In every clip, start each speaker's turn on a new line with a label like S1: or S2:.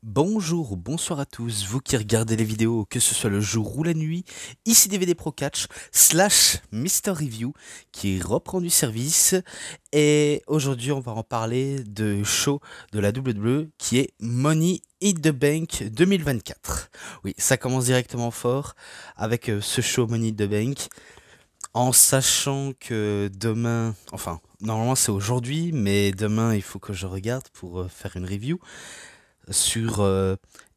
S1: Bonjour ou bonsoir à tous, vous qui regardez les vidéos, que ce soit le jour ou la nuit, ici DVD Pro Catch slash Mister Review qui reprend du service et aujourd'hui on va en parler de show de la WWE qui est Money in the Bank 2024. Oui, ça commence directement fort avec ce show Money in the Bank en sachant que demain, enfin normalement c'est aujourd'hui mais demain il faut que je regarde pour faire une review sur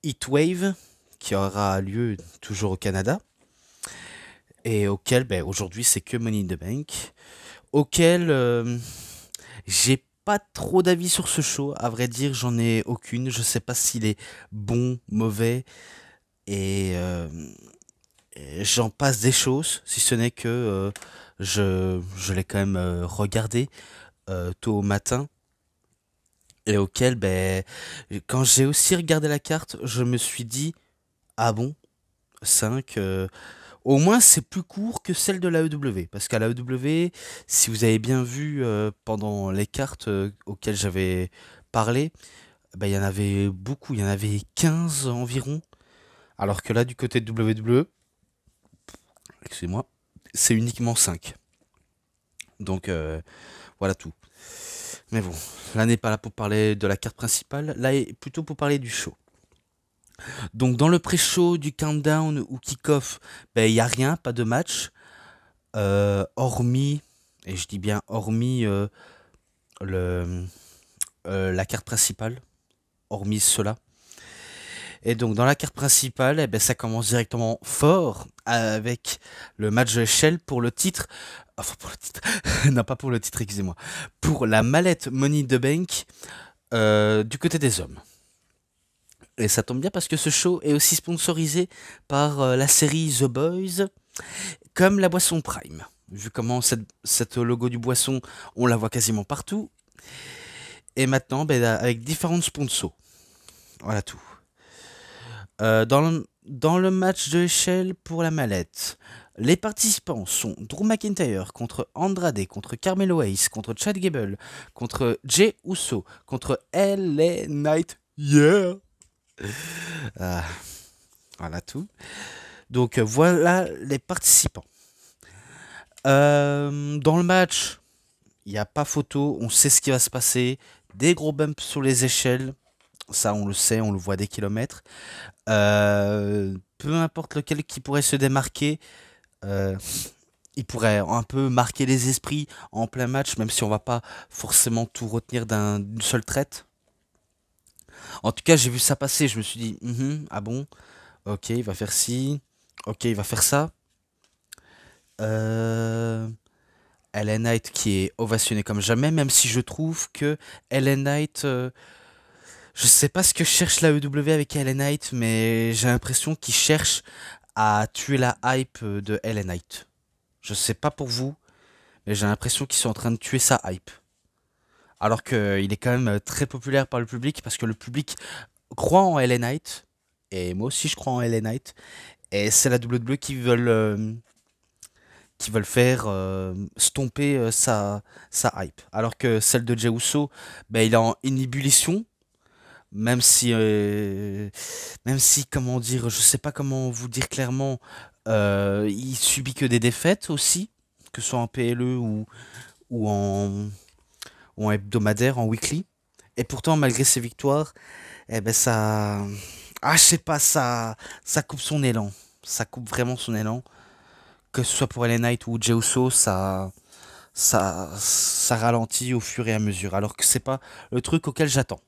S1: Heatwave, qui aura lieu toujours au Canada, et auquel, aujourd'hui, c'est que Money in the Bank, auquel j'ai pas trop d'avis sur ce show, à vrai dire, j'en ai aucune, je sais pas s'il est bon, mauvais, et j'en passe des choses, si ce n'est que je l'ai quand même regardé tôt au matin, et auquel, quand j'ai aussi regardé la carte, je me suis dit, ah bon, 5. Au moins, c'est plus court que celle de la EW. Parce qu'à la EW, si vous avez bien vu pendant les cartes auxquelles j'avais parlé, il y en avait beaucoup. Il y en avait 15 environ. Alors que là, du côté de WWE, excusez-moi, c'est uniquement 5. Donc, voilà tout. Mais bon, là n'est pas là pour parler de la carte principale. Là est plutôt pour parler du show. Donc, dans le pré-show, du countdown ou kick-off, il n'y a rien, pas de match. Hormis, et je dis bien hormis le, la carte principale, hormis cela. Et donc dans la carte principale, ça commence directement fort avec le match de l'échelle pour le titre, enfin pour le titre, non pas pour le titre, excusez-moi, pour la mallette Money in the Bank du côté des hommes. Et ça tombe bien parce que ce show est aussi sponsorisé par la série The Boys, comme la boisson Prime. Vu comment cette logo du boisson, on la voit quasiment partout. Et maintenant, avec différents sponsors. Voilà tout. Dans le match de l'échelle pour la mallette, les participants sont Drew McIntyre contre Andrade, contre Carmelo Hayes, contre Chad Gable, contre Jey Uso, contre LA Knight. Yeah! Ah, voilà tout. Donc voilà les participants. Dans le match, il n'y a pas photo, on sait ce qui va se passer. Des gros bumps sur les échelles, ça on le sait, on le voit des kilomètres. Peu importe lequel qui pourrait se démarquer, euh, il pourrait un peu marquer les esprits en plein match, même si on va pas forcément tout retenir d'une seule traite. En tout cas, j'ai vu ça passer, je me suis dit, ah bon, ok, il va faire ci, ok, il va faire ça. Euh, Ellen Knight qui est ovationné comme jamais, même si je trouve que Ellen Knight, je sais pas ce que cherche la EW avec Ellen Knight, mais j'ai l'impression qu'il cherche à tuer la hype de Ellen Knight. Je sais pas pour vous, mais j'ai l'impression qu'ils sont en train de tuer sa hype. Alors qu'il est quand même très populaire par le public, parce que le public croit en Ellen Knight, et moi aussi je crois en Ellen Knight, et c'est la WWE qui veulent faire stomper sa hype. Alors que celle de Jey Uso, il est en ébullition, même si, comment dire, je sais pas comment vous dire clairement, il subit que des défaites aussi, que ce soit en PLE ou en hebdomadaire, en weekly. Et pourtant, malgré ses victoires, ça, je sais pas, ça coupe son élan. Ça coupe vraiment son élan. Que ce soit pour LA Knight ou Jey Uso, ça ralentit au fur et à mesure. Alors que c'est pas le truc auquel j'attends.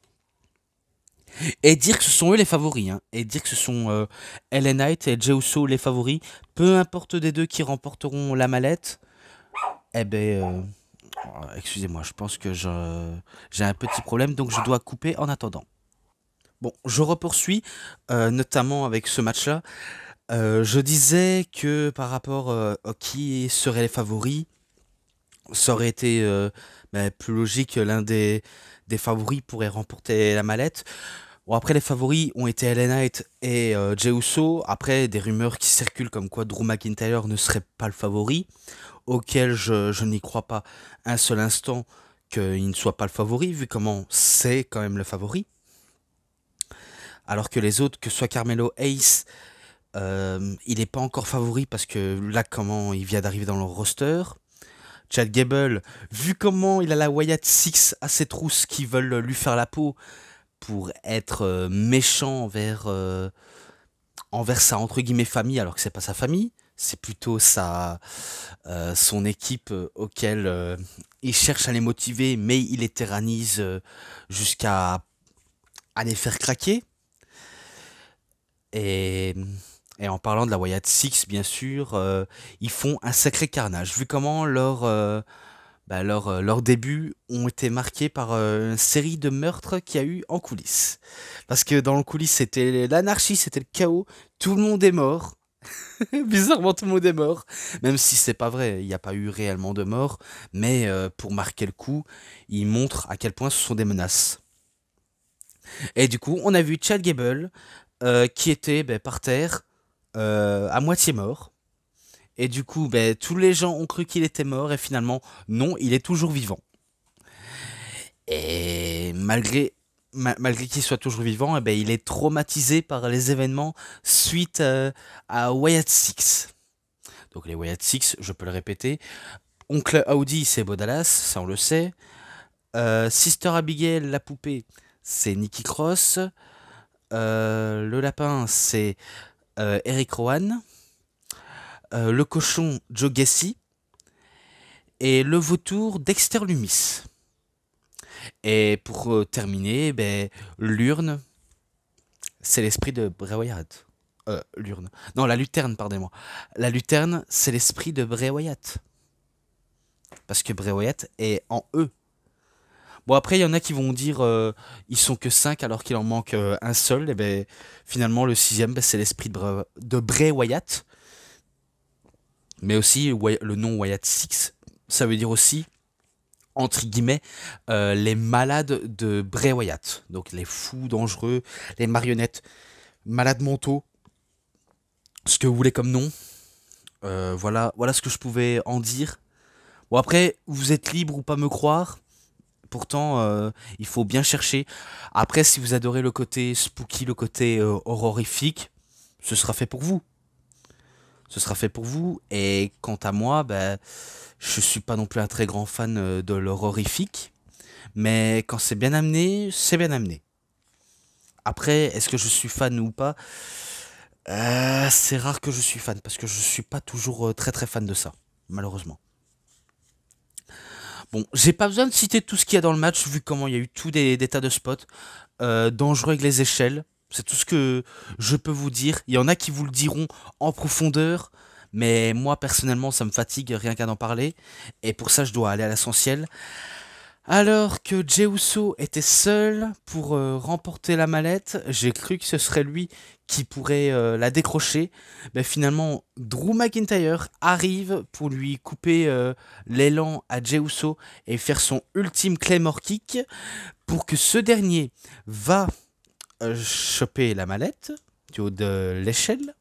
S1: Et dire que ce sont eux les favoris, hein, et dire que ce sont LA Knight et Jey Uso les favoris, peu importe des deux qui remporteront la mallette, eh ben, excusez-moi, je pense que j'ai un petit problème, donc je dois couper en attendant. Bon, je repoursuis, notamment avec ce match-là. Je disais que par rapport à qui seraient les favoris, ça aurait été plus logique que l'un des favoris pourrait remporter la mallette. Bon, après, les favoris ont été LA Knight et Jey Uso. Après, des rumeurs qui circulent comme quoi Drew McIntyre ne serait pas le favori, auquel je n'y crois pas un seul instant qu'il ne soit pas le favori, vu comment c'est quand même le favori. alors que les autres, que ce soit Carmelo Hayes, il n'est pas encore favori parce que là, comment il vient d'arriver dans le roster. Chad Gable, vu comment il a la Wyatt Six à ses trousses qui veulent lui faire la peau pour être méchant envers sa entre guillemets famille, alors que c'est pas sa famille, c'est plutôt son équipe auquel il cherche à les motiver, mais il les tyrannise jusqu'à à les faire craquer. Et, et en parlant de la Wyatt Six, bien sûr, ils font un sacré carnage, vu comment leurs débuts ont été marqués par une série de meurtres qu'il y a eu en coulisses. Parce que dans le coulisses, c'était l'anarchie, c'était le chaos, tout le monde est mort. Bizarrement, tout le monde est mort. Même si c'est pas vrai, il n'y a pas eu réellement de mort. Mais pour marquer le coup, ils montrent à quel point ce sont des menaces. Et du coup, on a vu Chad Gable qui était par terre, à moitié mort. Et du coup, tous les gens ont cru qu'il était mort et finalement, non, il est toujours vivant. Et malgré qu'il soit toujours vivant, il est traumatisé par les événements suite à Wyatt Six. Donc les Wyatt Six, je peux le répéter. Oncle Audi, c'est Bo Dallas, ça on le sait. Sister Abigail, la poupée, c'est Nikki Cross. Le lapin, c'est Eric Rowan. Le cochon, Joe Gacy. Et le vautour, Dexter Lumis. Et pour terminer, l'urne, c'est l'esprit de Bray Wyatt. L'urne. Non, la luterne, pardonnez-moi. La luterne, c'est l'esprit de Bray Wyatt. Parce que Bray Wyatt est en eux. Bon, après, il y en a qui vont dire ils sont que 5 alors qu'il en manque un seul. Et finalement, le sixième, c'est l'esprit de Bray Wyatt. Mais aussi, le nom Wyatt Six, ça veut dire aussi, entre guillemets, les malades de Bray Wyatt. Donc les fous dangereux, les marionnettes, malades mentaux, ce que vous voulez comme nom. Voilà ce que je pouvais en dire. Bon, après, vous êtes libre ou pas me croire. Pourtant, il faut bien chercher. Après, si vous adorez le côté spooky, le côté horrifique, ce sera fait pour vous. Ce sera fait pour vous. Et quant à moi, je suis pas non plus un très grand fan de l'horrifique. Mais quand c'est bien amené, c'est bien amené. Après, est-ce que je suis fan ou pas? C'est rare que je suis fan, parce que je suis pas toujours très très fan de ça, malheureusement. Bon, j'ai pas besoin de citer tout ce qu'il y a dans le match, vu comment il y a eu tout des tas de spots. Dangereux avec les échelles, c'est tout ce que je peux vous dire. Il y en a qui vous le diront en profondeur, mais moi personnellement ça me fatigue rien qu'à en parler. Et pour ça je dois aller à l'essentiel. Alors que Jey Uso était seul pour remporter la mallette, j'ai cru que ce serait lui qui pourrait la décrocher. Finalement, Drew McIntyre arrive pour lui couper l'élan à Jey Uso et faire son ultime Claymore Kick pour que ce dernier va choper la mallette du haut de l'échelle.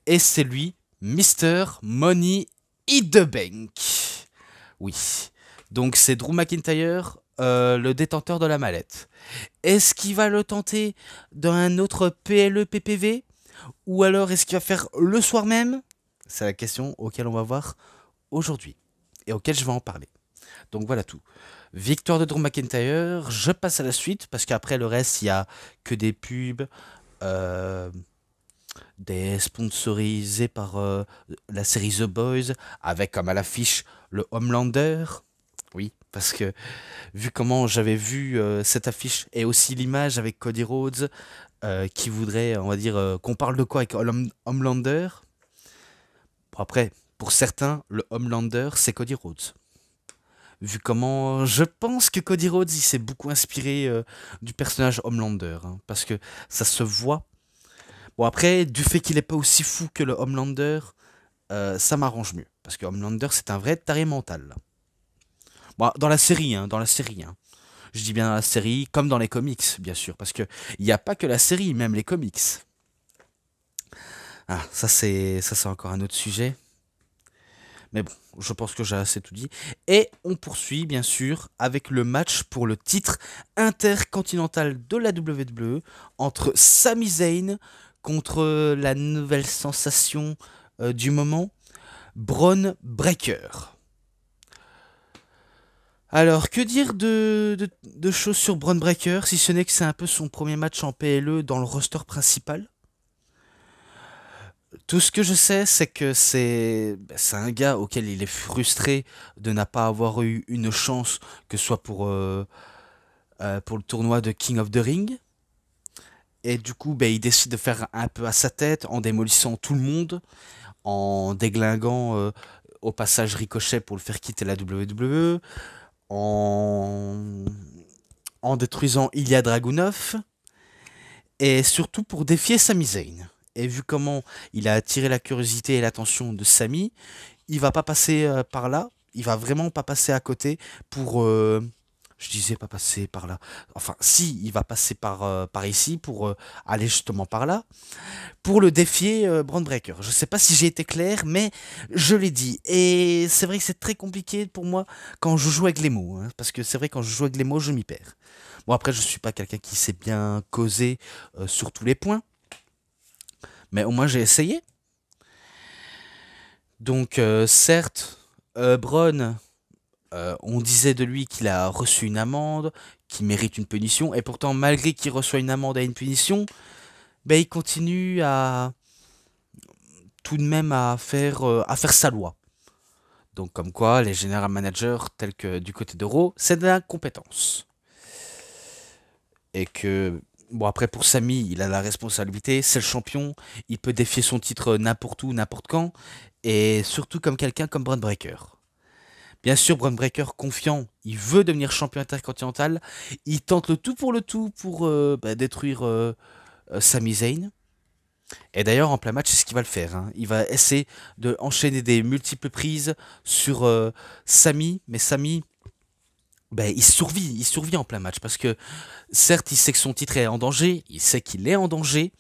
S1: Et c'est lui, Mr. Money in the Bank. Oui. Donc c'est Drew McIntyre, le détenteur de la mallette. Est-ce qu'il va le tenter dans un autre PLE PPV? Ou alors est-ce qu'il va faire le soir même? C'est la question auquel on va voir aujourd'hui. Et auquel je vais en parler. Donc voilà tout. Victoire de Drew McIntyre, je passe à la suite, parce qu'après le reste, il n'y a que des pubs, des sponsorisés par la série The Boys, avec comme à l'affiche le Homelander. Oui, parce que vu comment j'avais vu cette affiche et aussi l'image avec Cody Rhodes qui voudrait, on va dire, qu'on parle de quoi avec Homelander. Bon, après, pour certains, le Homelander, c'est Cody Rhodes. Vu comment je pense que Cody Rhodes il s'est beaucoup inspiré du personnage Homelander, hein, parce que ça se voit. Bon, après, du fait qu'il n'est pas aussi fou que le Homelander, ça m'arrange mieux, parce que Homelander c'est un vrai taré mental là. Bon, dans la série, hein, dans la série. Hein. Je dis bien dans la série, comme dans les comics, bien sûr, parce que il n'y a pas que la série, même les comics. Ah, ça c'est encore un autre sujet. Mais bon, je pense que j'ai assez tout dit. Et on poursuit, bien sûr, avec le match pour le titre intercontinental de la WWE entre Sami Zayn contre la nouvelle sensation du moment, Bron Breakker. Alors, que dire de choses sur Bron Breakker, si ce n'est que c'est un peu son premier match en PLE dans le roster principal. Tout ce que je sais, c'est que c'est un gars auquel il est frustré de n'a pas avoir eu une chance, que ce soit pour le tournoi de King of the Ring. Et du coup, il décide de faire un peu à sa tête en démolissant tout le monde, en déglinguant au passage Ricochet pour le faire quitter la WWE, en, en détruisant Ilya Dragunov, et surtout pour défier Sami Zayn. Et vu comment il a attiré la curiosité et l'attention de Sami, il va pas passer par là, il va vraiment pas passer à côté pour... je disais pas passer par là. Enfin, si, il va passer par ici pour aller justement par là, pour le défier Bron Breakker. Je sais pas si j'ai été clair, mais je l'ai dit. Et c'est vrai que c'est très compliqué pour moi quand je joue avec les mots, hein, parce que c'est vrai quand je joue avec les mots, je m'y perds. Bon, après, je suis pas quelqu'un qui sait bien causer sur tous les points, mais au moins j'ai essayé. Donc, certes, Bron, on disait de lui qu'il a reçu une amende, qu'il mérite une punition, et pourtant, malgré qu'il reçoit une amende et une punition, il continue à tout de même à faire sa loi. Donc, comme quoi, les general managers, tels que du côté d'Euro, c'est de la compétence. Et que, bon, après, pour Sami, il a la responsabilité, c'est le champion, il peut défier son titre n'importe où, n'importe quand, et surtout comme quelqu'un comme Bron Breakker. Bien sûr, Bron Breakker, confiant, il veut devenir champion intercontinental, il tente le tout pour détruire Sami Zayn. Et d'ailleurs, en plein match, c'est ce qu'il va le faire, hein. Il va essayer de enchaîner des multiples prises sur Sami, mais Sami, il survit en plein match parce que certes, il sait que son titre est en danger, il sait qu'il est en danger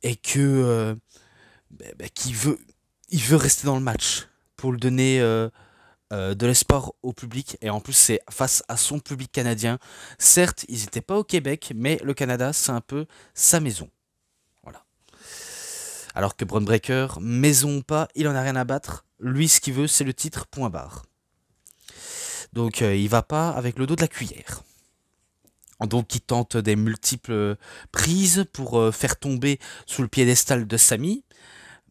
S1: et que il veut rester dans le match pour le donner de l'espoir au public. Et en plus, c'est face à son public canadien. Certes, ils n'étaient pas au Québec, mais le Canada, c'est un peu sa maison. Voilà. Alors que Bron Breakker, maison ou pas, il en a rien à battre. Lui, ce qu'il veut, c'est le titre, point barre. Donc, il va pas avec le dos de la cuillère. Donc, il tente des multiples prises pour faire tomber sous le piédestal de Sami.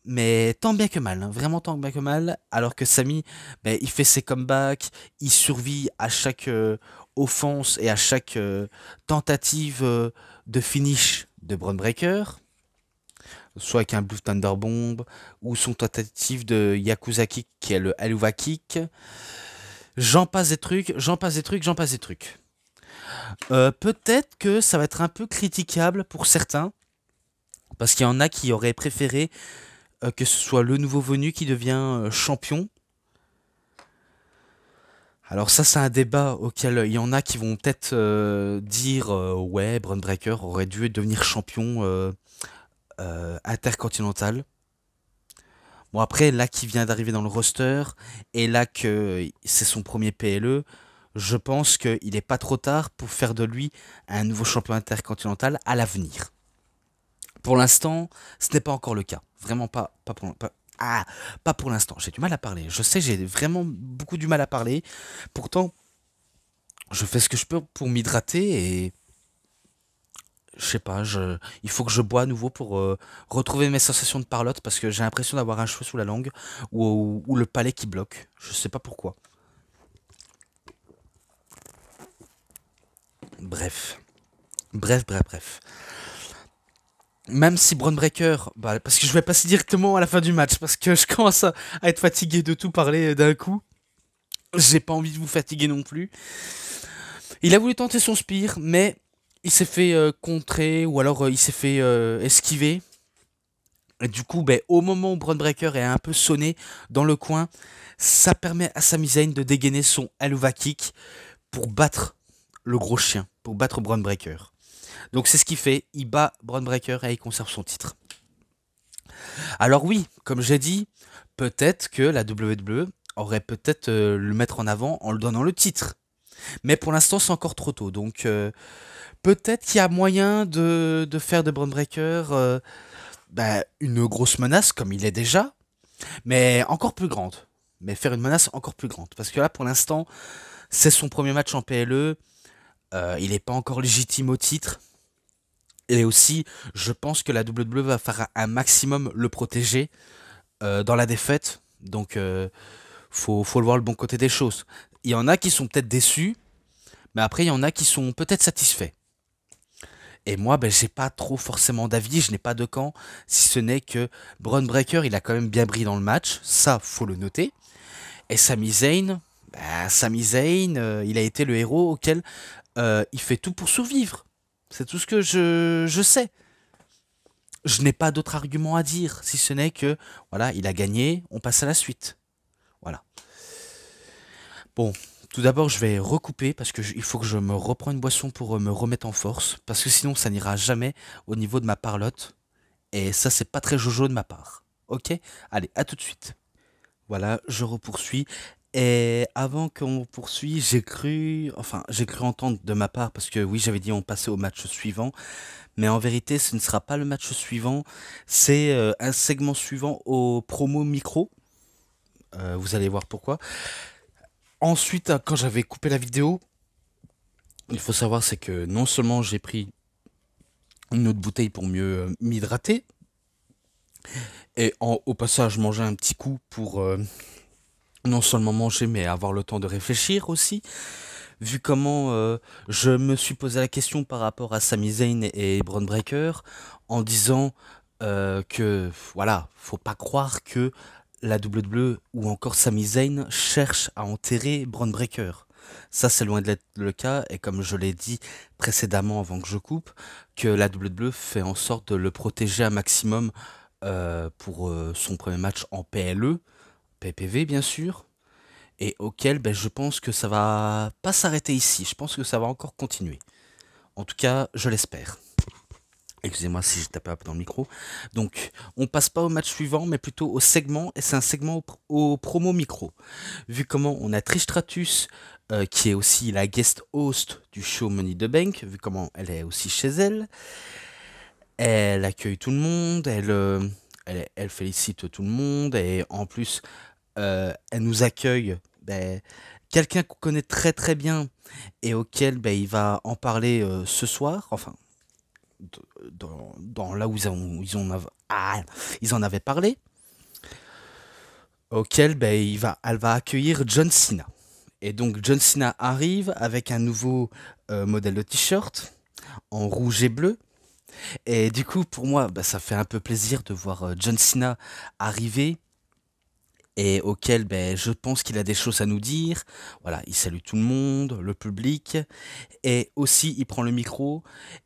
S1: Mais tant bien que mal, hein, vraiment tant bien que mal. Alors que Sami, il fait ses comebacks, il survit à chaque offense et à chaque tentative de finish de Bron Breakker. Soit avec un Blue Thunder Bomb, ou son tentative de Yakuza Kick qui est le Helluva Kick. J'en passe des trucs, j'en passe des trucs, j'en passe des trucs. Peut-être que ça va être un peu critiquable pour certains, parce qu'il y en a qui auraient préféré que ce soit le nouveau venu qui devient champion. Alors ça, c'est un débat auquel il y en a qui vont peut-être dire ouais, Bron Breakker aurait dû devenir champion intercontinental. Bon, après, là qui vient d'arriver dans le roster, et là que c'est son premier PLE, je pense qu'il n'est pas trop tard pour faire de lui un nouveau champion intercontinental à l'avenir. Pour l'instant, ce n'est pas encore le cas. Vraiment pas pour l'instant. J'ai du mal à parler. Je sais, j'ai vraiment beaucoup du mal à parler. Pourtant, je fais ce que je peux pour m'hydrater et je sais pas, il faut que je bois à nouveau pour retrouver mes sensations de parlotte parce que j'ai l'impression d'avoir un cheveu sous la langue ou le palais qui bloque. Je sais pas pourquoi. Bref. Bref. Même si Bron Breakker, parce que je vais passer directement à la fin du match, parce que je commence à être fatigué de tout parler d'un coup. J'ai pas envie de vous fatiguer non plus. Il a voulu tenter son spire, mais il s'est fait contrer, ou alors il s'est fait esquiver. Et du coup, au moment où Bron Breakker est un peu sonné dans le coin, ça permet à Sami Zayn de dégainer son Helluva Kick pour battre le gros chien, pour battre Bron Breakker. Donc c'est ce qu'il fait, il bat Bron Breakker et il conserve son titre. Alors oui, comme j'ai dit, peut-être que la WWE aurait peut-être le mettre en avant en le donnant le titre. Mais pour l'instant, c'est encore trop tôt. Donc peut-être qu'il y a moyen de faire de Braun Breaker bah, une grosse menace, comme il est déjà, mais encore plus grande. Mais faire une menace encore plus grande. Parce que là, pour l'instant, c'est son premier match en PLE. Il n'est pas encore légitime au titre. Et aussi, je pense que la WWE va faire un maximum le protéger dans la défaite. Donc, faut le voir le bon côté des choses. Il y en a qui sont peut-être déçus, mais après, il y en a qui sont peut-être satisfaits. Et moi, ben, j'ai pas trop forcément d'avis, je n'ai pas de camp, si ce n'est que Braun Breaker, il a quand même bien brillé dans le match, ça, faut le noter. Et Sami Zayn, il a été le héros auquel il fait tout pour survivre. C'est tout ce que je sais. Je n'ai pas d'autre argument à dire, si ce n'est que, voilà, il a gagné, on passe à la suite. Voilà. Bon, tout d'abord, je vais recouper parce que il faut que je me reprenne une boisson pour me remettre en force, parce que sinon, ça n'ira jamais au niveau de ma parlotte. Et ça, c'est pas très jojo de ma part. Ok? Allez, à tout de suite. Voilà, je repoursuis. Et avant qu'on poursuit, j'ai cru entendre de ma part, parce que oui, j'avais dit on passait au match suivant, mais en vérité, ce ne sera pas le match suivant, c'est un segment suivant au promo micro. Vous allez voir pourquoi. Ensuite, quand j'avais coupé la vidéo, il faut savoir, c'est que non seulement j'ai pris une autre bouteille pour mieux m'hydrater, et au passage, manger un petit coup pour non seulement manger, mais avoir le temps de réfléchir aussi. Vu comment je me suis posé la question par rapport à Sami Zayn et Braun Breaker, en disant que, voilà, faut pas croire que la WWE ou encore Sami Zayn cherche à enterrer Braun Breaker. Ça, c'est loin d'être le cas, et comme je l'ai dit précédemment avant que je coupe, que la WWE fait en sorte de le protéger un maximum pour son premier match en PLE, PPV bien sûr, et auquel ben, je pense que ça va pas s'arrêter ici, je pense que ça va encore continuer. En tout cas, je l'espère. Excusez-moi si j'ai tapé un peu dans le micro. Donc, on passe pas au match suivant, mais plutôt au segment, et c'est un segment au promo micro. Vu comment on a Trish Stratus, qui est aussi la guest host du show Money the Bank, vu comment elle est aussi chez elle. Elle accueille tout le monde, elle félicite tout le monde, et en plus, elle nous accueille ben, quelqu'un qu'on connaît très très bien et auquel ben, il va en parler ce soir, enfin, dans là où ils en avaient parlé, auquel ben, elle va accueillir John Cena. Et donc John Cena arrive avec un nouveau modèle de t-shirt en rouge et bleu. Et du coup, pour moi, ben, ça fait un peu plaisir de voir John Cena arriver et auquel ben, je pense qu'il a des choses à nous dire. Voilà, il salue tout le monde, le public, et aussi il prend le micro.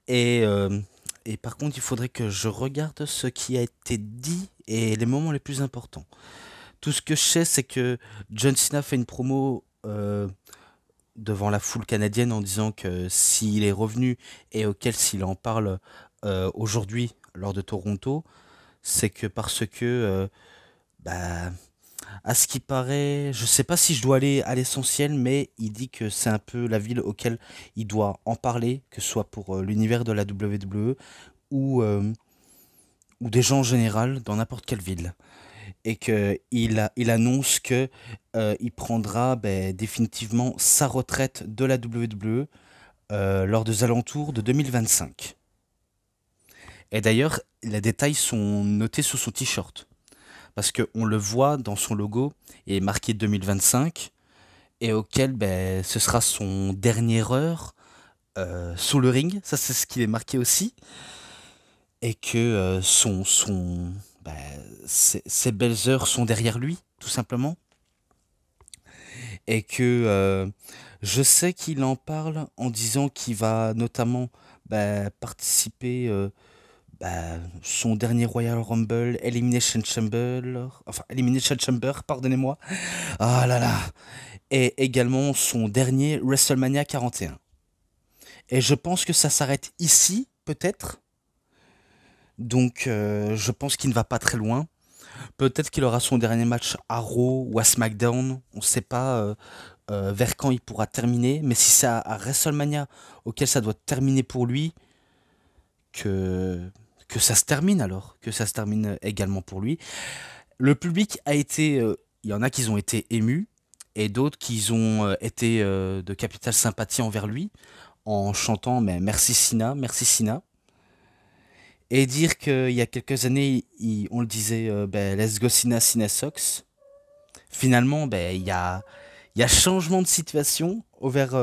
S1: Et, euh, et par contre, il faudrait que je regarde ce qui a été dit et les moments les plus importants. Tout ce que je sais, c'est que John Cena fait une promo devant la foule canadienne en disant que s'il est revenu et auquel s'il en parle aujourd'hui lors de Toronto, c'est que parce que bah, à ce qui paraît, je sais pas si je dois aller à l'essentiel, mais il dit que c'est un peu la ville auquel il doit en parler, que ce soit pour l'univers de la WWE ou, euh, ou des gens en général dans n'importe quelle ville. Et il annonce que il prendra ben, définitivement sa retraite de la WWE lors des alentours de 2025. Et d'ailleurs, les détails sont notés sur son t-shirt. Parce qu'on le voit dans son logo, il est marqué 2025, et auquel ben, ce sera son dernière heure sous le ring, ça c'est ce qu'il est marqué aussi, et que ben, ses belles heures sont derrière lui, tout simplement, et que je sais qu'il en parle en disant qu'il va notamment ben, participer son dernier Royal Rumble, Elimination Chamber, pardonnez-moi, ah là là, et également son dernier WrestleMania 41. Et je pense que ça s'arrête ici, peut-être, Donc je pense qu'il ne va pas très loin. Peut-être qu'il aura son dernier match à Raw ou à SmackDown. On ne sait pas vers quand il pourra terminer. Mais si c'est à WrestleMania auquel ça doit terminer pour lui, que, que ça se termine alors. Que ça se termine également pour lui. Le public a été... Il y en a qui ont été émus et d'autres qui ont été de capitale sympathie envers lui en chantant mais merci Sina, merci Sina. Et dire qu'il y a quelques années, on le disait, ben, let's go Sina, Sina Sox. Finalement, ben, il y a changement de situation envers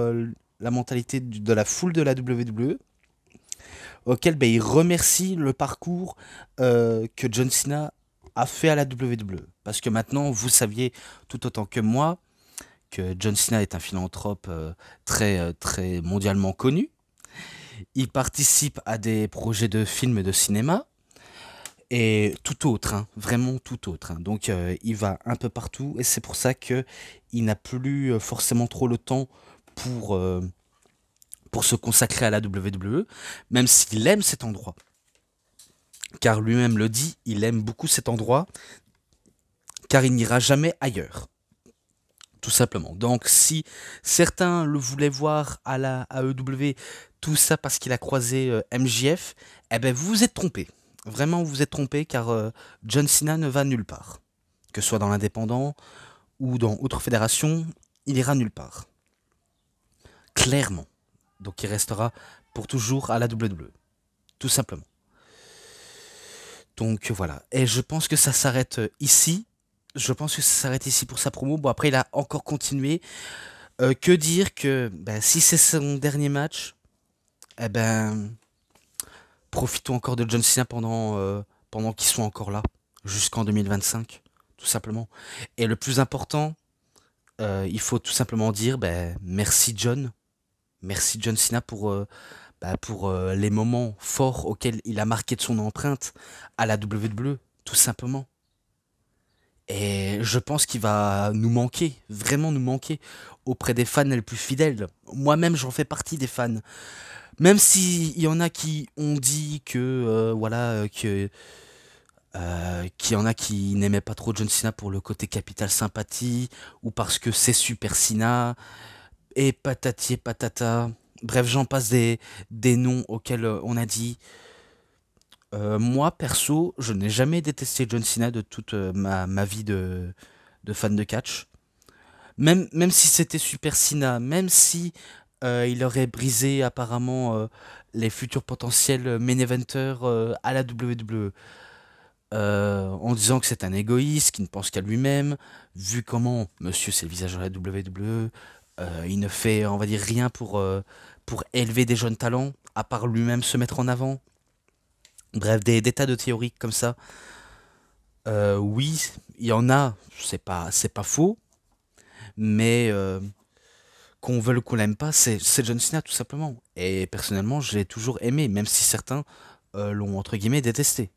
S1: la mentalité de la foule de la WWE, auquel ben, il remercie le parcours que John Cena a fait à la WWE. Parce que maintenant, vous saviez tout autant que moi que John Cena est un philanthrope très mondialement connu. Il participe à des projets de films et de cinéma. Et tout autre, hein, vraiment tout autre, hein. Donc il va un peu partout et c'est pour ça que il n'a plus forcément trop le temps pour, euh, pour se consacrer à la WWE, même s'il aime cet endroit. Car lui-même le dit, il aime beaucoup cet endroit, car il n'ira jamais ailleurs. Tout simplement. Donc si certains le voulaient voir à la AEW, tout ça parce qu'il a croisé MJF, eh ben vous vous êtes trompé. Vraiment vous vous êtes trompé car John Cena ne va nulle part. Que ce soit dans l'indépendant ou dans autre fédération, il ira nulle part. Clairement. Donc il restera pour toujours à la WWE. Tout simplement. Donc voilà. Et je pense que ça s'arrête ici. Je pense que ça s'arrête ici pour sa promo. Bon après il a encore continué. Que dire que ben, si c'est son dernier match, eh ben profitons encore de John Cena pendant qu'ils sont encore là, jusqu'en 2025, tout simplement. Et le plus important, il faut tout simplement dire ben, merci John Cena pour les moments forts auxquels il a marqué de son empreinte à la WWE, tout simplement. Et je pense qu'il va nous manquer, vraiment nous manquer, auprès des fans les plus fidèles. Moi-même, j'en fais partie des fans. Même s'il y en a qui ont dit que, qu'il y en a qui n'aimaient pas trop John Cena pour le côté capital sympathie, ou parce que c'est Super Cena, et patati et patata. Bref, j'en passe des noms auxquels on a dit. Moi, perso, je n'ai jamais détesté John Cena de toute ma vie de fan de catch. Même si c'était Super Cena, même si il aurait brisé apparemment les futurs potentiels main eventers à la WWE, en disant que c'est un égoïste, qui ne pense qu'à lui-même, vu comment monsieur c'est le visage de la WWE, il ne fait, on va dire, rien pour élever des jeunes talents, à part lui-même se mettre en avant. Bref, des tas de théories comme ça. Oui, il y en a, c'est pas faux, mais qu'on veuille ou qu'on l'aime pas, c'est John Cena tout simplement. Et personnellement, je l'ai toujours aimé, même si certains l'ont entre guillemets détesté.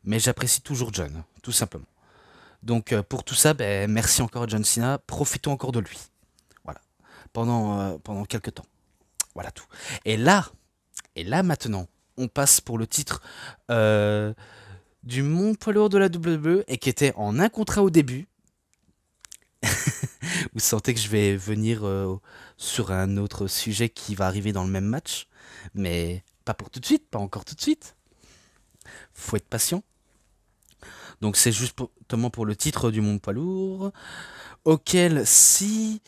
S1: Mais j'apprécie toujours John, tout simplement. Donc pour tout ça, ben, merci encore à John Cena, profitons encore de lui. Voilà, pendant quelques temps. Voilà tout. Et là, et là maintenant, on passe pour le titre du Mont poids lourd de la WWE et qui était en un contrat au début. Vous sentez que je vais venir sur un autre sujet qui va arriver dans le même match, mais pas pour tout de suite, pas encore tout de suite. Faut être patient. Donc c'est justement pour le titre du Monde poids lourd, auquel si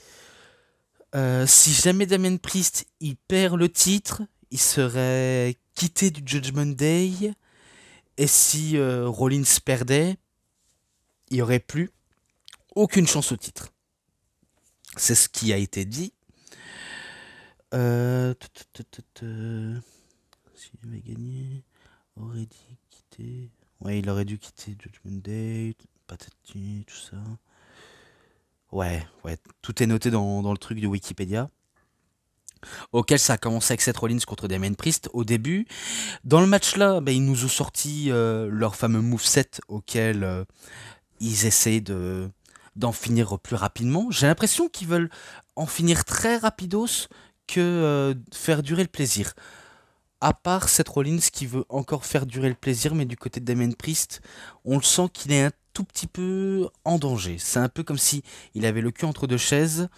S1: jamais Damien Priest il perd le titre, il serait quitté du Judgment Day, et si Rollins perdait, il n'y aurait plus aucune chance au titre. C'est ce qui a été dit. S'il avait gagné, aurait dû quitter. Ouais, il aurait dû quitter Judgment Day, patati, tout ça. Ouais, tout est noté dans le truc de Wikipédia. Auquel ça a commencé avec Seth Rollins contre Damien Priest au début. Dans le match là, ben, ils nous ont sorti leur fameux moveset auquel ils essaient d'en finir plus rapidement. J'ai l'impression qu'ils veulent en finir très rapidos que faire durer le plaisir. À part Seth Rollins qui veut encore faire durer le plaisir, mais du côté de Damien Priest, on le sent qu'il est un tout petit peu en danger. C'est un peu comme si il avait le cul entre deux chaises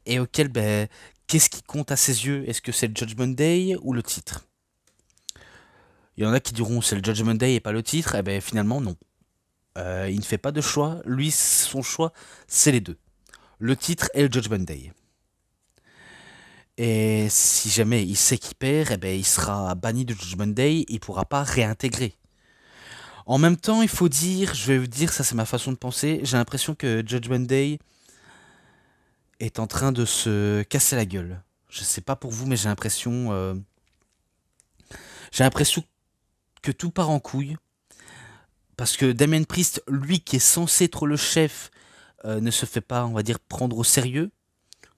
S1: et auquel, ben, qu'est-ce qui compte à ses yeux? Est-ce que c'est le Judgment Day ou le titre? Il y en a qui diront c'est le Judgment Day et pas le titre. Eh ben finalement non. Il ne fait pas de choix. Lui, son choix, c'est les deux. Le titre et le Judgment Day. Et si jamais il sait qu'il perd, eh ben, il sera banni de Judgment Day, il pourra pas réintégrer. En même temps, il faut dire, je vais vous dire, ça c'est ma façon de penser, j'ai l'impression que Judgment Day est en train de se casser la gueule. Je sais pas pour vous, mais j'ai l'impression que tout part en couille. Parce que Damien Priest, lui qui est censé être le chef, ne se fait pas, on va dire, prendre au sérieux,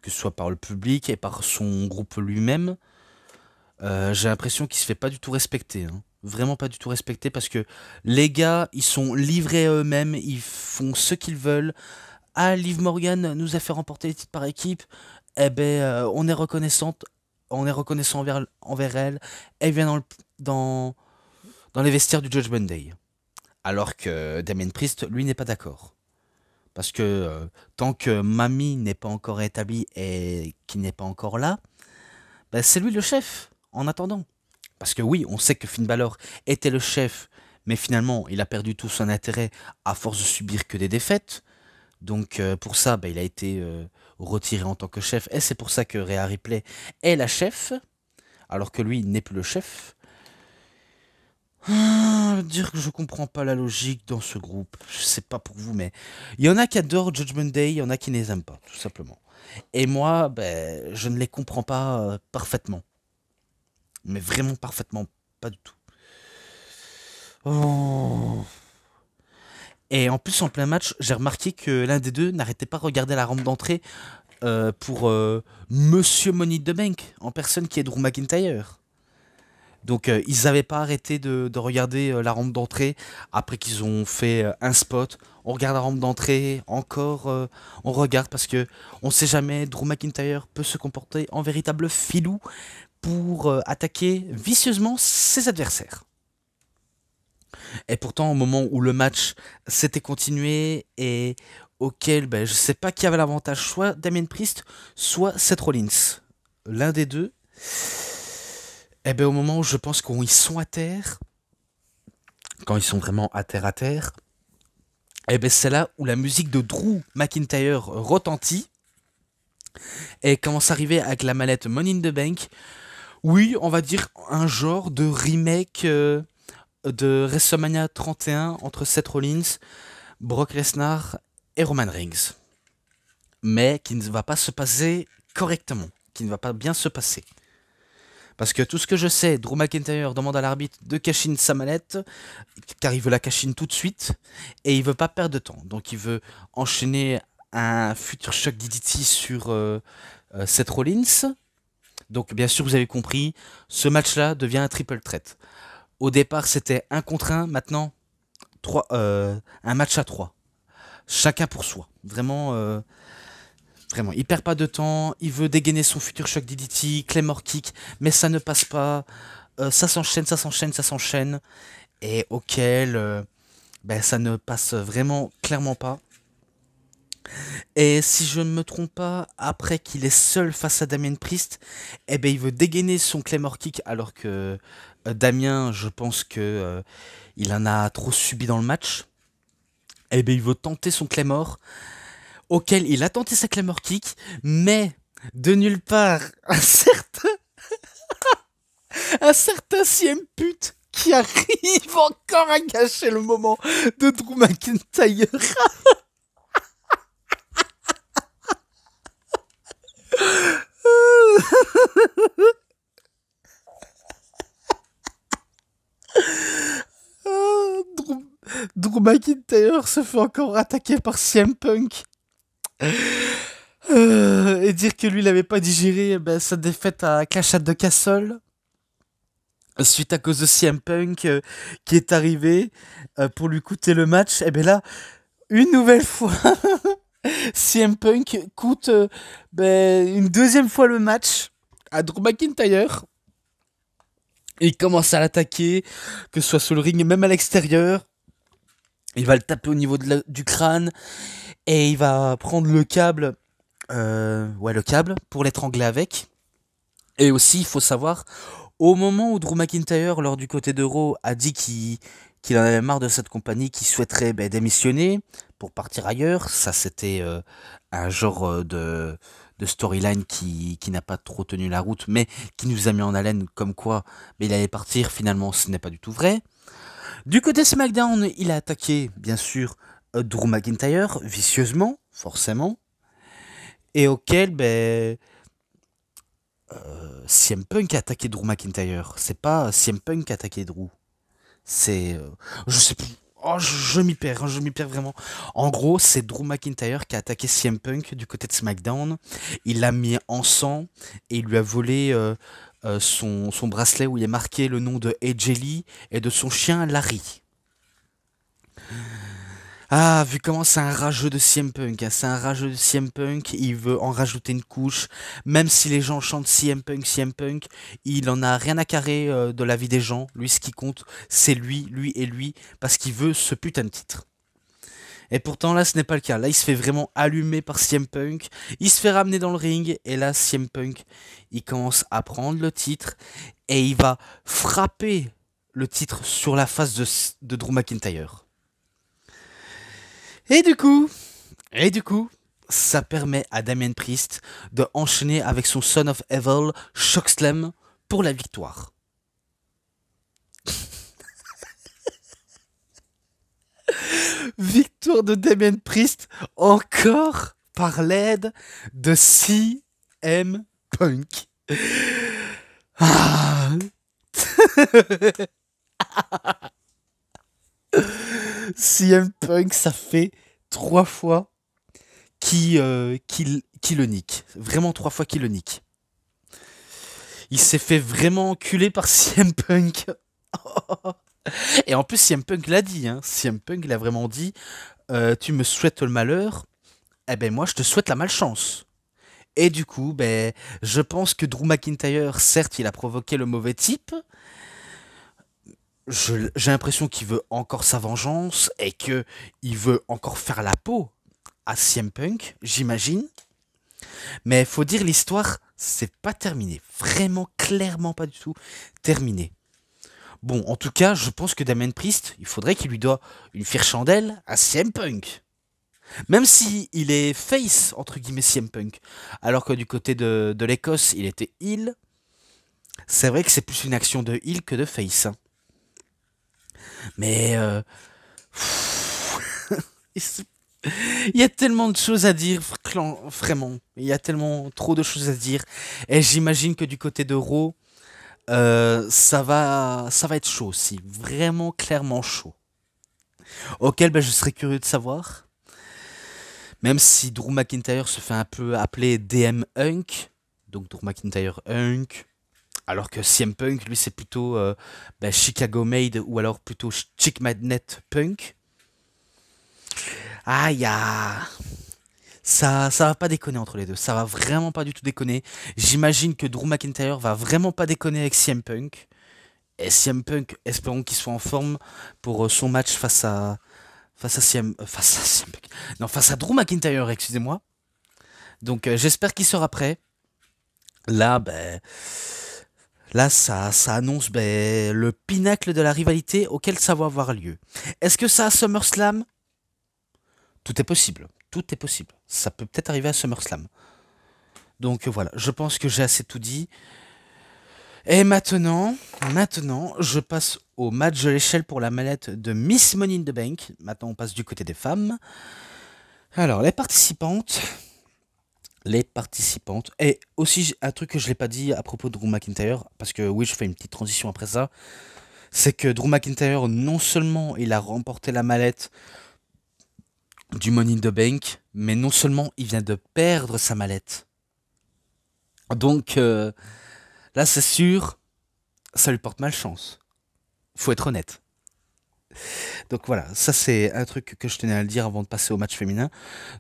S1: que ce soit par le public et par son groupe lui-même. J'ai l'impression qu'il se fait pas du tout respecter, hein. Vraiment pas du tout respecter parce que les gars, ils sont livrés à eux-mêmes, ils font ce qu'ils veulent. Ah, Liv Morgan nous a fait remporter les titres par équipe. Eh ben, on est reconnaissant envers elle. Elle vient dans, dans les vestiaires du Judgment Day. Alors que Damien Priest, lui, n'est pas d'accord. Parce que tant que Mamie n'est pas encore établie et qu'il n'est pas encore là, ben, c'est lui le chef, en attendant. Parce que oui, on sait que Finn Balor était le chef, mais finalement, il a perdu tout son intérêt à force de subir que des défaites. Donc pour ça, ben, il a été retiré en tant que chef. Et c'est pour ça que Rhea Ripley est la chef, alors que lui n'est plus le chef. Dire que je comprends pas la logique dans ce groupe, je sais pas pour vous, mais il y en a qui adorent Judgment Day, il y en a qui ne les aiment pas, tout simplement. Et moi, ben, je ne les comprends pas parfaitement. Mais vraiment parfaitement, pas du tout. Oh. Et en plus, en plein match, j'ai remarqué que l'un des deux n'arrêtait pas de regarder la rampe d'entrée pour Monsieur Money in the Bank, en personne qui est Drew McIntyre. Donc ils n'avaient pas arrêté de regarder la rampe d'entrée après qu'ils ont fait un spot. On regarde la rampe d'entrée, encore on regarde parce que on sait jamais, Drew McIntyre peut se comporter en véritable filou pour attaquer vicieusement ses adversaires. Et pourtant, au moment où le match s'était continué et auquel ben, je sais pas qui avait l'avantage, soit Damien Priest, soit Seth Rollins. L'un des deux. Et ben, au moment où je pense qu'ils sont à terre, quand ils sont vraiment à terre, et ben, c'est là où la musique de Drew McIntyre retentit et commence à arriver avec la mallette Money in the Bank. Oui, on va dire un genre de remake de WrestleMania 31 entre Seth Rollins, Brock Lesnar et Roman Reigns. Mais qui ne va pas se passer correctement, qui ne va pas bien se passer. Parce que tout ce que je sais, Drew McIntyre demande à l'arbitre de cash-in sa mallette, car il veut la cash-in tout de suite, et il veut pas perdre de temps. Donc il veut enchaîner un futur choc DDT sur Seth Rollins. Donc bien sûr, vous avez compris, ce match-là devient un triple threat. Au départ, c'était 1 contre 1, maintenant un match à 3. Chacun pour soi. Vraiment, vraiment, il perd pas de temps, il veut dégainer son futur choc DDT, Claymore Kick, mais ça ne passe pas. Ça s'enchaîne, ça s'enchaîne, ça s'enchaîne. Et auquel ben, ça ne passe vraiment clairement pas. Et si je ne me trompe pas, après qu'il est seul face à Damien Priest, eh ben, il veut dégainer son Claymore Kick alors que Damien, je pense que il en a trop subi dans le match. Eh ben, il veut tenter son Claymore, auquel il a tenté sa Claymore Kick, mais de nulle part, un certain CM Pute qui arrive encore à gâcher le moment de Drew McIntyre. Drew McIntyre se fait encore attaquer par CM Punk. Et dire que lui, il n'avait pas digéré ben, sa défaite à Clash at the Castle. Suite à cause de CM Punk qui est arrivé pour lui coûter le match. Et bien là, une nouvelle fois, CM Punk coûte ben, une deuxième fois le match à Drew McIntyre. Il commence à l'attaquer, que ce soit sur le ring, même à l'extérieur. Il va le taper au niveau du crâne et il va prendre le câble, le câble pour l'étrangler avec. Et aussi, il faut savoir, au moment où Drew McIntyre, lors du côté d'Euro, a dit qu'il en avait marre de cette compagnie, qu'il souhaiterait démissionner pour partir ailleurs, ça c'était un genre de storyline qui n'a pas trop tenu la route, mais qui nous a mis en haleine comme quoi il allait partir, finalement ce n'est pas du tout vrai. Du côté SmackDown, il a attaqué, bien sûr, Drew McIntyre, vicieusement, forcément, et auquel, CM Punk a attaqué Drew McIntyre. C'est pas CM Punk qui a attaqué Drew. C'est. Je sais plus. Oh, je m'y perds, hein, je m'y perds vraiment. En gros, c'est Drew McIntyre qui a attaqué CM Punk du côté de SmackDown. Il l'a mis en sang et il lui a volé son bracelet où il est marqué le nom de AJ Lee et de son chien Larry. Ah, vu comment c'est un rageux de CM Punk, hein, c'est un rageux de CM Punk, il veut en rajouter une couche, même si les gens chantent CM Punk, il en a rien à carrer de la vie des gens, lui ce qui compte, c'est lui et lui, parce qu'il veut ce putain de titre. Et pourtant là ce n'est pas le cas, là il se fait vraiment allumer par CM Punk, il se fait ramener dans le ring, et là CM Punk, il commence à prendre le titre, et il va frapper le titre sur la face de Drew McIntyre. Et du coup, et du coup, ça permet à Damien Priest de enchaîner avec son Son of Evil, Chokeslam, pour la victoire. Victoire de Damien Priest, encore par l'aide de CM Punk. Ah. CM Punk, ça fait 3 fois qui le nique. Vraiment 3 fois qu'il le nique. Il s'est fait vraiment enculer par CM Punk. Et en plus, CM Punk l'a dit. Hein. CM Punk l'a vraiment dit tu me souhaites le malheur, eh ben moi je te souhaite la malchance. Et du coup, je pense que Drew McIntyre, certes, il a provoqué le mauvais type. J'ai l'impression qu'il veut encore sa vengeance et que il veut encore faire la peau à CM Punk, j'imagine. Mais faut dire l'histoire, c'est pas terminé. Vraiment, clairement pas du tout terminé. Bon, en tout cas, je pense que Damien Priest, il faudrait qu'il lui doit une fière chandelle à CM Punk. Même si il est face, entre guillemets, CM Punk. Alors que du côté de l'Écosse, il était heel. C'est vrai que c'est plus une action de heel que de face. Hein. Mais... il y a tellement de choses à dire, vraiment. Il y a tellement trop de choses à dire. Et j'imagine que du côté de Raw, ça va être chaud aussi. Vraiment, clairement chaud. Auquel je serais curieux de savoir. Même si Drew McIntyre se fait un peu appeler DM Hunk. Donc Drew McIntyre Hunk. Alors que CM Punk, lui, c'est plutôt Chicago Made ou alors plutôt Chick Magnet Punk. Ah, ça va pas déconner entre les deux. Ça va vraiment pas du tout déconner. J'imagine que Drew McIntyre va vraiment pas déconner avec CM Punk. Et CM Punk, espérons qu'il soit en forme pour son match face à CM Punk. Non, face à Drew McIntyre, excusez-moi. Donc j'espère qu'il sera prêt. Là, ça annonce le pinacle de la rivalité auquel ça va avoir lieu. Est-ce que ça à SummerSlam? Tout est possible. Tout est possible. Ça peut peut-être arriver à SummerSlam. Donc voilà, je pense que j'ai assez tout dit. Et maintenant, je passe au match de l'échelle pour la mallette de Miss Money in the Bank. Maintenant, on passe du côté des femmes. Alors, les participantes, et aussi un truc que je n'ai pas dit à propos de Drew McIntyre, parce que oui, je fais une petite transition après ça, c'est que Drew McIntyre, non seulement il a remporté la mallette du Money in the Bank, mais non seulement il vient de perdre sa mallette. Donc là, c'est sûr, ça lui porte malchance. Faut être honnête. Donc voilà, ça c'est un truc que je tenais à le dire avant de passer au match féminin.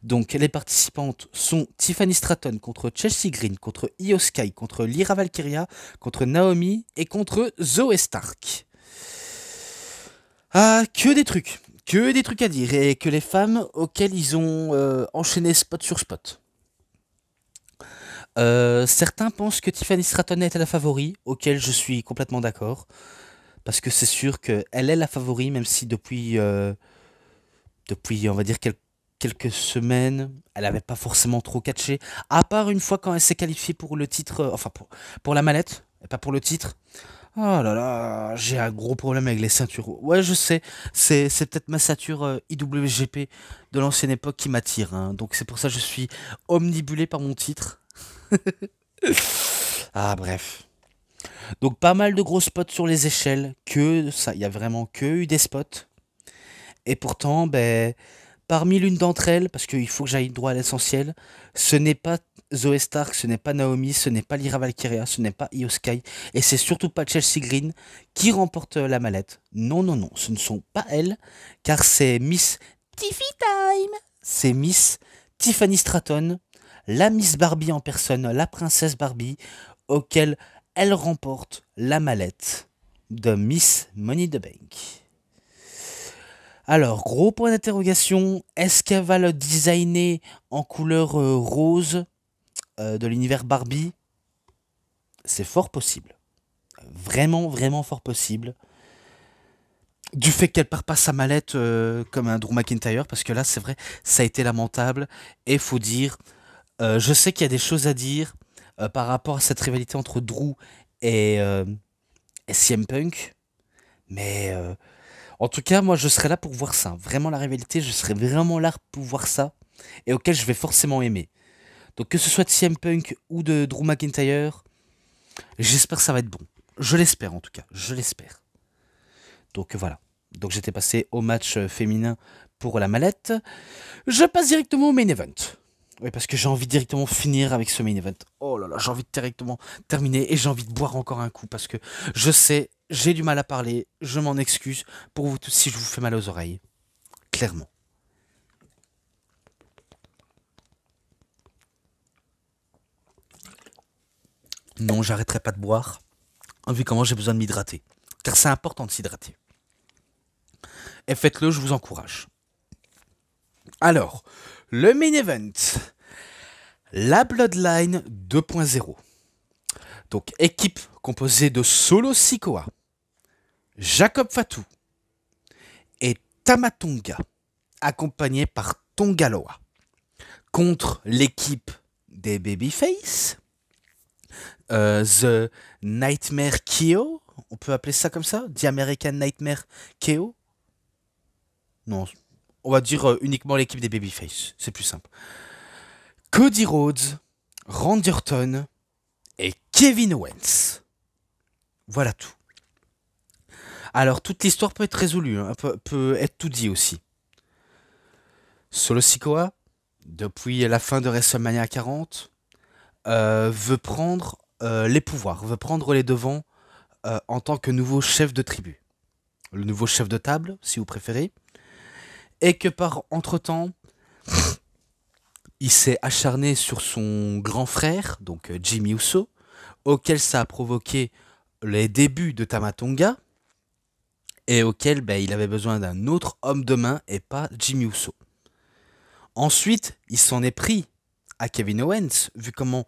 S1: Donc les participantes sont Tiffany Stratton contre Chelsea Green, contre Io Sky, contre Lyra Valkyria, contre Naomi et contre Zoe Stark. Ah, que des trucs à dire et que les femmes auxquelles ils ont enchaîné spot sur spot. Certains pensent que Tiffany Stratton était la favori, auquel je suis complètement d'accord. Parce que c'est sûr qu'elle est la favori, même si depuis on va dire, quelques semaines, elle n'avait pas forcément trop catché. À part une fois quand elle s'est qualifiée pour le titre, enfin pour la mallette, et pas pour le titre. Oh là là, j'ai un gros problème avec les ceintures. Ouais, je sais, c'est peut-être ma ceinture IWGP de l'ancienne époque qui m'attire, hein. Donc c'est pour ça que je suis omnibulé par mon titre. Ah bref. Donc pas mal de gros spots sur les échelles, que ça, il y a vraiment que eu des spots. Et pourtant, ben, parmi l'une d'entre elles, parce qu'il faut que j'aille droit à l'essentiel, ce n'est pas Zoe Stark, ce n'est pas Naomi, ce n'est pas Lyra Valkyria, ce n'est pas Io Sky, et c'est surtout pas Chelsea Green qui remporte la mallette. Non, non, non, ce ne sont pas elles, car c'est Miss Tiffy Time. C'est Miss Tiffany Stratton, la Miss Barbie en personne, la princesse Barbie, auquel elle remporte la mallette de Miss Money the Bank. Alors, gros point d'interrogation, est-ce qu'elle va le designer en couleur rose de l'univers Barbie? C'est fort possible. Vraiment, vraiment fort possible. Du fait qu'elle perd pas sa mallette comme un Drew McIntyre, parce que là, c'est vrai, ça a été lamentable. Et faut dire, je sais qu'il y a des choses à dire par rapport à cette rivalité entre Drew et CM Punk, mais en tout cas, moi, je serai là pour voir ça. Vraiment, la rivalité, je serai vraiment là pour voir ça. Et auquel je vais forcément aimer. Donc, que ce soit de CM Punk ou de Drew McIntyre, j'espère que ça va être bon. Je l'espère, en tout cas. Je l'espère. Donc, voilà. Donc, j'étais passé au match féminin pour la mallette. Je passe directement au main event. Oui, parce que j'ai envie de directement finir avec ce main event. Oh là là, j'ai envie de directement terminer et j'ai envie de boire encore un coup parce que je sais, j'ai du mal à parler, je m'en excuse pour vous tous si je vous fais mal aux oreilles. Clairement. Non, j'arrêterai pas de boire, vu comment j'ai besoin de m'hydrater. Car c'est important de s'hydrater. Et faites-le, je vous encourage. Alors, le main event. La Bloodline 2.0. Donc, équipe composée de Solo Sikoa, Jacob Fatu et Tamatonga, accompagné par Tongaloa, contre l'équipe des Babyface, The Nightmare Keo, on peut appeler ça comme ça, The American Nightmare Keo. Non, on va dire uniquement l'équipe des Babyface, c'est plus simple. Cody Rhodes, Randy Orton et Kevin Owens. Voilà tout. Alors, toute l'histoire peut être résolue, hein, peut être tout dit aussi. Solo Sikoa, depuis la fin de WrestleMania 40, veut prendre les pouvoirs, veut prendre les devants en tant que nouveau chef de tribu. Le nouveau chef de table, si vous préférez. Et que par entre-temps, il s'est acharné sur son grand frère, donc Jimmy Uso, auquel ça a provoqué les débuts de Tamatonga, et auquel il avait besoin d'un autre homme de main et pas Jimmy Uso. Ensuite, il s'en est pris à Kevin Owens, vu comment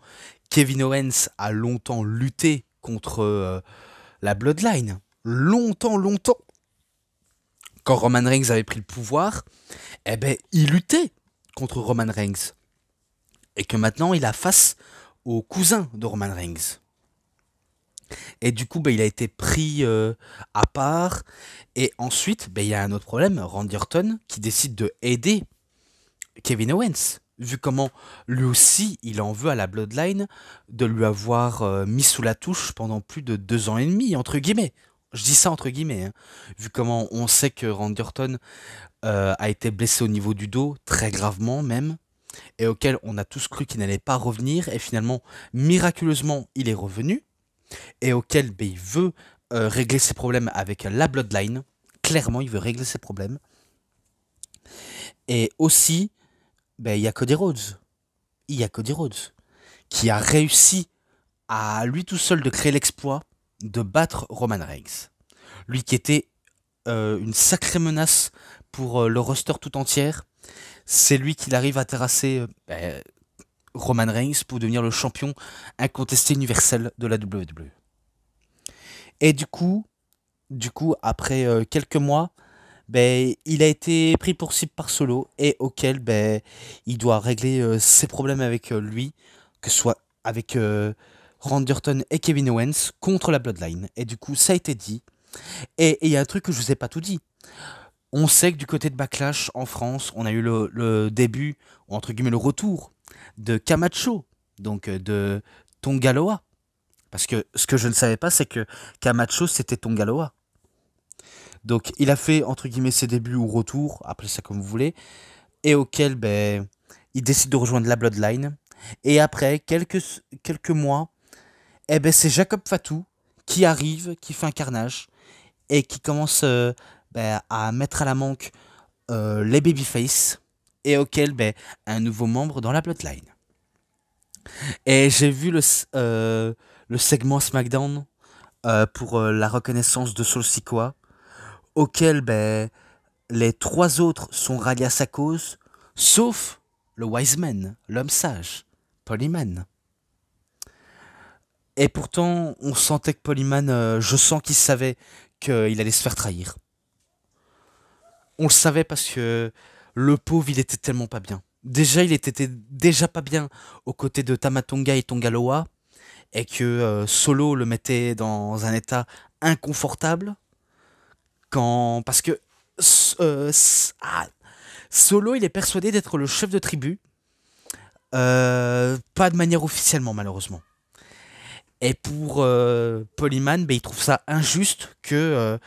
S1: Kevin Owens a longtemps lutté contre la Bloodline. Longtemps, longtemps. Quand Roman Reigns avait pris le pouvoir, il luttait contre Roman Reigns. Et que maintenant, il a face au cousin de Roman Reigns. Et du coup, il a été pris à part. Et ensuite, il y a un autre problème, Randy Orton, qui décide de aider Kevin Owens. Vu comment lui aussi, il en veut à la Bloodline de lui avoir mis sous la touche pendant plus de 2 ans et demi, entre guillemets. Je dis ça entre guillemets, hein. Vu comment on sait que Randy Orton a été blessé au niveau du dos, très gravement même, et auquel on a tous cru qu'il n'allait pas revenir, et finalement, miraculeusement, il est revenu, et auquel il veut régler ses problèmes avec la Bloodline, clairement, il veut régler ses problèmes. Et aussi, ben, il y a Cody Rhodes. Il y a Cody Rhodes qui a réussi à lui tout seul de créer l'exploit de battre Roman Reigns. Lui qui était une sacrée menace pour le roster tout entière. C'est lui qui arrive à terrasser Roman Reigns pour devenir le champion incontesté universel de la WWE. Et du coup après quelques mois, ben, il a été pris pour cible par Solo et auquel ben, il doit régler ses problèmes avec lui, que ce soit avec Randy Orton et Kevin Owens contre la Bloodline. Et du coup, ça a été dit. Et il y a un truc que je vous ai pas tout dit. On sait que du côté de Backlash en France, on a eu le début, ou entre guillemets le retour, de Camacho, donc de Tonga Loa. Parce que ce que je ne savais pas, c'est que Camacho, c'était Tonga Loa. Donc il a fait, entre guillemets, ses débuts ou retours, appelez ça comme vous voulez, et auquel ben, il décide de rejoindre la Bloodline. Et après, quelques mois, eh ben, c'est Jacob Fatou qui arrive, qui fait un carnage, et qui commence ben, à mettre à la manque les babyface, et auquel ben, un nouveau membre dans la Bloodline. Et j'ai vu le segment SmackDown pour la reconnaissance de Solo Sikoa, auquel ben, les trois autres sont ralliés à sa cause, sauf le Wise Man, l'homme sage, Polyman. Et pourtant, on sentait que Polyman, je sens qu'il savait qu'il allait se faire trahir. On le savait parce que le pauvre, il était tellement pas bien. Déjà, il était déjà pas bien aux côtés de Tamatonga et Tongaloa, et que Solo le mettait dans un état inconfortable. Parce que Solo, il est persuadé d'être le chef de tribu, pas de manière officiellement, malheureusement. Et pour Polyman, il trouve ça injuste que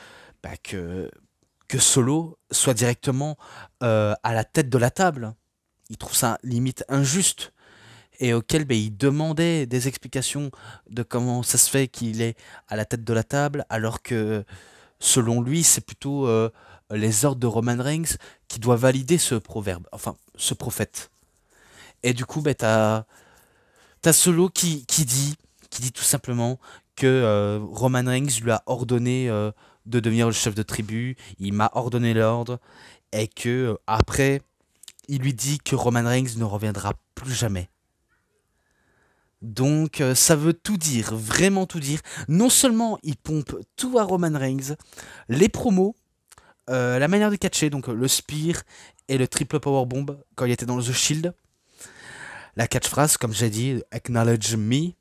S1: Solo soit directement à la tête de la table. Il trouve ça limite injuste. Et auquel il demandait des explications de comment ça se fait qu'il est à la tête de la table, alors que selon lui, c'est plutôt les ordres de Roman Reigns qui doivent valider ce proverbe, enfin ce prophète. Et du coup, t'as Solo qui dit tout simplement que Roman Reigns lui a ordonné de devenir le chef de tribu, il m'a ordonné l'ordre, et que après, il lui dit que Roman Reigns ne reviendra plus jamais. Donc ça veut tout dire, vraiment tout dire. Non seulement il pompe tout à Roman Reigns, les promos, la manière de catcher, donc le spear et le triple powerbomb quand il était dans The Shield. La catchphrase, comme j'ai dit, acknowledge me.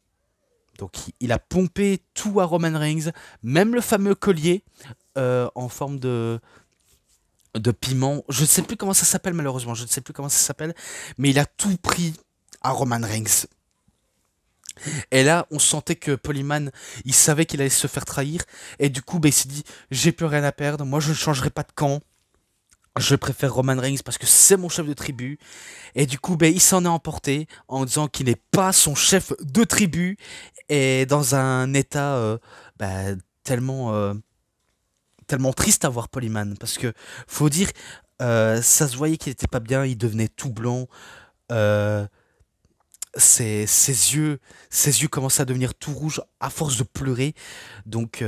S1: Donc il a pompé tout à Roman Reigns, même le fameux collier en forme de piment. Je ne sais plus comment ça s'appelle malheureusement, je ne sais plus comment ça s'appelle, mais il a tout pris à Roman Reigns. Et là, on sentait que Polyman, il savait qu'il allait se faire trahir, et du coup, il s'est dit, j'ai plus rien à perdre, moi je ne changerai pas de camp. Je préfère Roman Reigns parce que c'est mon chef de tribu. Et du coup, il s'en est emporté en disant qu'il n'est pas son chef de tribu. Et dans un état tellement, tellement triste à voir Polyman. Parce que, faut dire, ça se voyait qu'il était pas bien, il devenait tout blanc. Euh, ses yeux commençaient à devenir tout rouges à force de pleurer. Donc,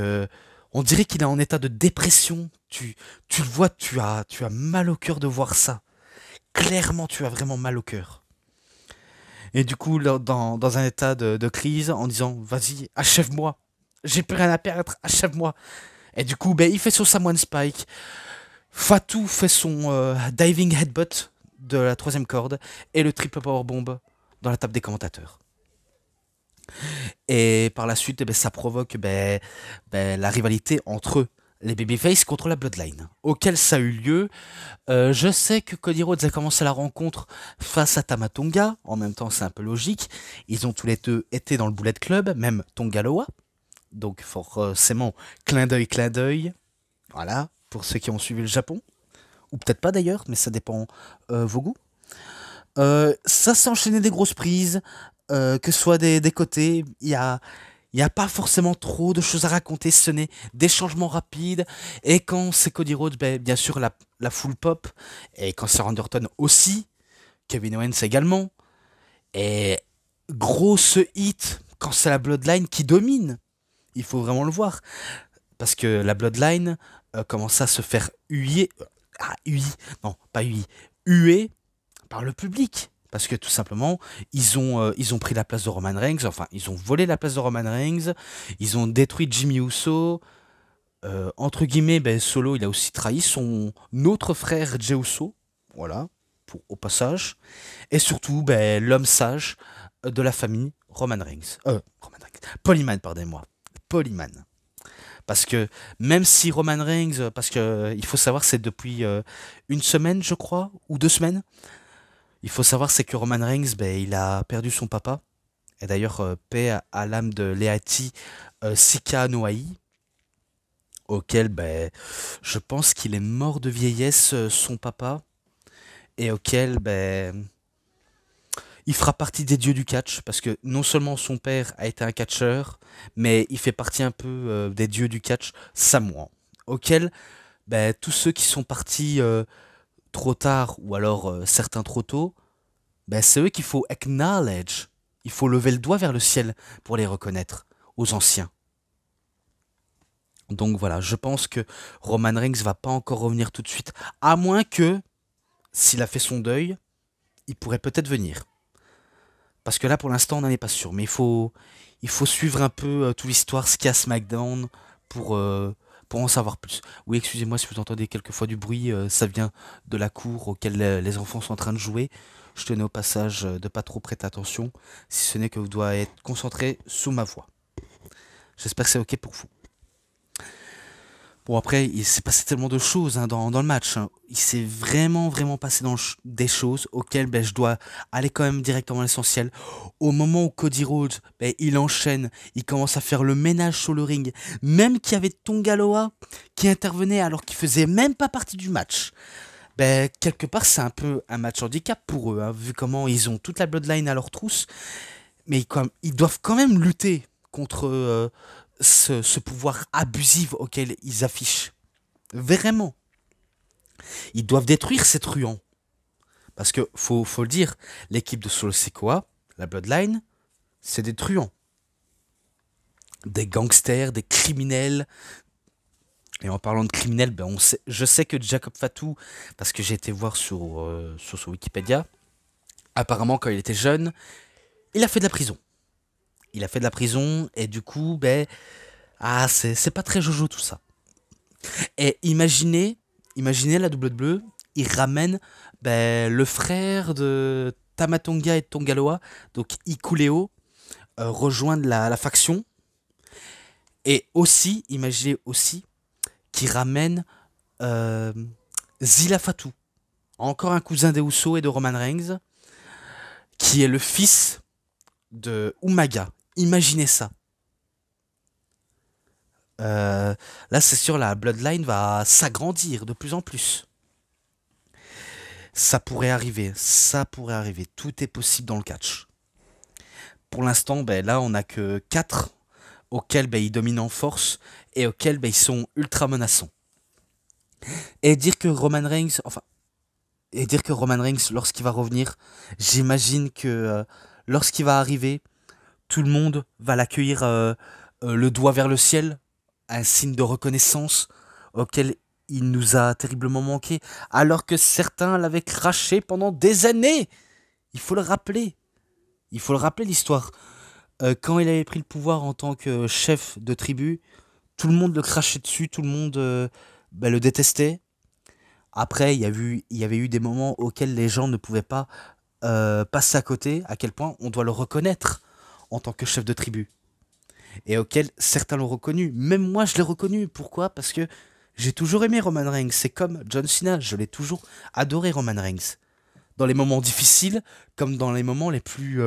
S1: on dirait qu'il est en état de dépression. Tu le vois, tu as mal au cœur de voir ça. Clairement, tu as vraiment mal au cœur. Et du coup, dans un état de crise, en disant, vas-y, achève-moi. J'ai plus rien à perdre, achève-moi. Et du coup, il fait son Samoan Spike. Fatou fait son diving headbutt de la troisième corde et le triple powerbomb dans la table des commentateurs. Et par la suite, ça provoque la rivalité entre les babyface contre la Bloodline, auquel ça a eu lieu. Je sais que Cody Rhodes a commencé la rencontre face à Tamatonga. En même temps, c'est un peu logique. Ils ont tous les deux été dans le Bullet Club, même Tonga Loa. Donc forcément, clin d'œil. Voilà, pour ceux qui ont suivi le Japon. Ou peut-être pas d'ailleurs, mais ça dépend vos goûts. Ça s'est enchaîné des grosses prises, que ce soit des côtés. Il y a Il n'y a pas forcément trop de choses à raconter, ce n'est des changements rapides. Et quand c'est Cody Rhodes, ben, bien sûr, la full pop. Et quand c'est Randy Orton aussi, Kevin Owens également. Et grosse hit quand c'est la Bloodline qui domine. Il faut vraiment le voir. Parce que la Bloodline commence à se faire huer. Huer. Non, pas huer. Huer par le public. Parce que tout simplement, ils ont pris la place de Roman Reigns, enfin, ils ont volé la place de Roman Reigns, ils ont détruit Jimmy Uso. Entre guillemets, ben, Solo, il a aussi trahi son autre frère Jey Uso. Voilà, au passage. Et surtout, ben, l'homme sage de la famille, Roman Reigns. Roman Reigns. Paul Heyman, pardonnez-moi. Paul Heyman. Parce que même si Roman Reigns, parce que il faut savoir, c'est depuis une semaine, je crois, ou 2 semaines. Il faut savoir, c'est que Roman Reigns, ben, il a perdu son papa. Et d'ailleurs, paix à l'âme de Leati Sika Noai, auquel ben, je pense qu'il est mort de vieillesse, son papa, et auquel ben, il fera partie des dieux du catch, parce que non seulement son père a été un catcheur, mais il fait partie un peu des dieux du catch samoan, auquel ben, tous ceux qui sont partis trop tard, ou alors certains trop tôt, ben, c'est eux qu'il faut acknowledge. Il faut lever le doigt vers le ciel pour les reconnaître, aux anciens. Donc voilà, je pense que Roman Reigns va pas encore revenir tout de suite, à moins que, s'il a fait son deuil, il pourrait peut-être venir. Parce que là, pour l'instant, on n'en est pas sûr. Mais il faut suivre un peu toute l'histoire, ce qu'il y a à SmackDown, pour en savoir plus. Oui, excusez-moi si vous entendez quelquefois du bruit, ça vient de la cour auquel les enfants sont en train de jouer. Je tenais au passage de pas trop prêter attention, si ce n'est que vous devez être concentré sous ma voix. J'espère que c'est ok pour vous. Bon, après, il s'est passé tellement de choses hein, dans le match. Hein. Il s'est vraiment, vraiment passé des choses auxquelles ben, je dois aller quand même directement à l'essentiel. Au moment où Cody Rhodes, ben, il enchaîne, il commence à faire le ménage sur le ring. Même qu'il y avait Tonga Loa qui intervenait alors qu'il faisait même pas partie du match. Ben, quelque part, c'est un peu un match handicap pour eux, hein, vu comment ils ont toute la bloodline à leur trousse. Mais ils doivent quand même lutter contre ce pouvoir abusif auquel ils affichent. Vraiment. Ils doivent détruire ces truands. Parce que, faut le dire, l'équipe de Solo Sikoa, la Bloodline, c'est des truands. Des gangsters, des criminels. Et en parlant de criminels, ben je sais que Jacob Fatou, parce que j'ai été voir sur son Wikipédia, apparemment quand il était jeune, il a fait de la prison. Il a fait de la prison et du coup, ben, c'est pas très jojo tout ça. Et imaginez la double bleue, il ramène ben, le frère de Tamatonga et Tongaloa, donc Ikuleo, rejoindre la faction. Et aussi, imaginez aussi qu'il ramène euh, Zilla Fatou, encore un cousin des Usos et de Roman Reigns, qui est le fils de Umaga. Imaginez ça. Là, c'est sûr, la Bloodline va s'agrandir de plus en plus. Ça pourrait arriver, tout est possible dans le catch. Pour l'instant, ben, là, on n'a que 4 auxquels ben, ils dominent en force et auxquels ben, ils sont ultra menaçants. Et dire que Roman Reigns, lorsqu'il va revenir, j'imagine que lorsqu'il va arriver, tout le monde va l'accueillir le doigt vers le ciel, un signe de reconnaissance auquel il nous a terriblement manqué, alors que certains l'avaient craché pendant des années. Il faut le rappeler. Il faut le rappeler l'histoire. Quand il avait pris le pouvoir en tant que chef de tribu, tout le monde le crachait dessus, tout le monde ben, le détestait. Après, il y avait eu des moments auxquels les gens ne pouvaient pas passer à côté, à quel point on doit le reconnaître en tant que chef de tribu. Et auquel certains l'ont reconnu. Même moi, je l'ai reconnu. Pourquoi? Parce que j'ai toujours aimé Roman Reigns. C'est comme John Cena, je l'ai toujours adoré Roman Reigns. Dans les moments difficiles, comme dans les moments les plus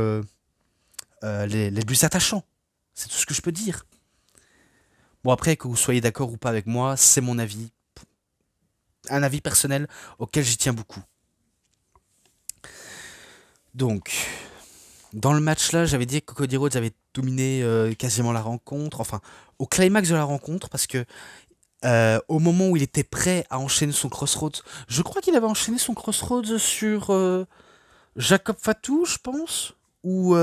S1: attachants. C'est tout ce que je peux dire. Bon, après, que vous soyez d'accord ou pas avec moi, c'est mon avis. Un avis personnel auquel j'y tiens beaucoup. Donc, dans le match là, j'avais dit que Cody Rhodes avait dominer quasiment la rencontre, enfin au climax de la rencontre, parce que au moment où il était prêt à enchaîner son Crossroads, je crois qu'il avait enchaîné son Crossroads sur Jacob Fatou, je pense, ou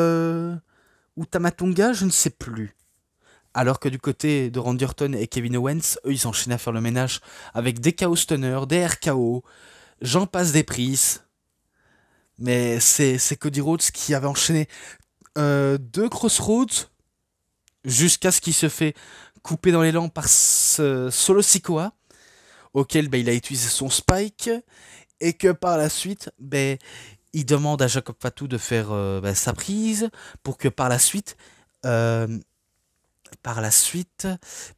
S1: Tamatonga, je ne sais plus. Alors que du côté de Randy Orton et Kevin Owens, eux, ils s'enchaînaient à faire le ménage avec des KO Stunner, des RKO, j'en passe des prises. Mais c'est Cody Rhodes qui avait enchaîné deux Crossroads jusqu'à ce qu'il se fait couper dans l'élan par Solo Sikoa, auquel il a utilisé son spike, et que par la suite, il demande à Jacob Fatou de faire sa prise, pour que euh, par la suite,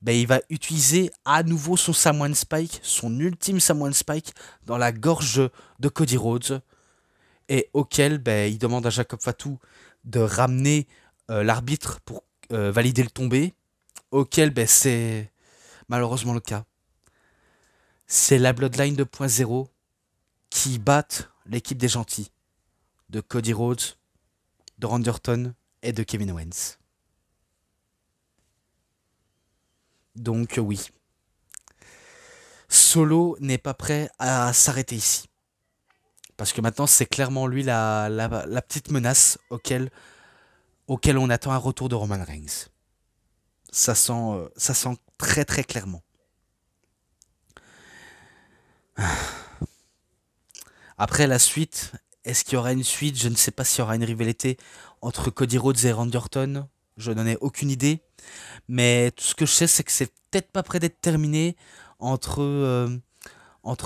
S1: il va utiliser à nouveau son Samoan Spike, son ultime Samoan Spike, dans la gorge de Cody Rhodes, et auquel il demande à Jacob Fatou de ramener l'arbitre pour valider le tombé, auquel c'est malheureusement le cas. C'est la Bloodline 2.0 qui battent l'équipe des gentils de Cody Rhodes, de Randy Orton et de Kevin Owens. Donc oui, Solo n'est pas prêt à s'arrêter ici. Parce que maintenant, c'est clairement lui la petite menace auquel on attend un retour de Roman Reigns. Ça sent très très clairement. Après la suite, est-ce qu'il y aura une suite? Je ne sais pas s'il y aura une rivalité entre Cody Rhodes et Randy Orton. Je n'en ai aucune idée. Mais tout ce que je sais, c'est que c'est peut-être pas près d'être terminé entre